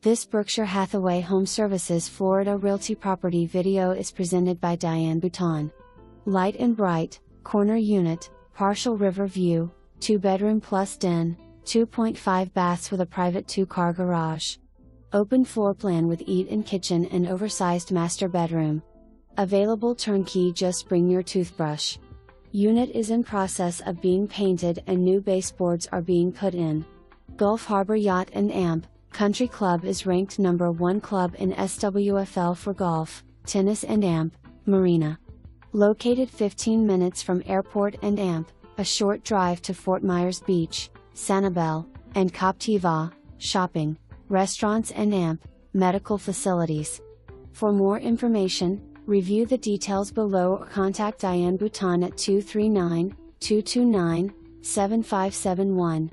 This Berkshire Hathaway HomeServices Florida Realty property video is presented by Diane Boutin. Light and bright, corner unit, partial river view, 2-bedroom plus den, 2.5 baths with a private 2-car garage. Open floor plan with eat-in kitchen and oversized master bedroom. Available turnkey, just bring your toothbrush. Unit is in process of being painted and new baseboards are being put in. Gulf Harbour Yacht and Amp Country Club is ranked number 1 club in SWFL for golf, tennis and Amp, Marina. Located 15 minutes from airport and Amp, a short drive to Fort Myers Beach, Sanibel, and Captiva, shopping, restaurants and Amp, medical facilities. For more information, review the details below or contact Diane Boutin at 239-229-7571.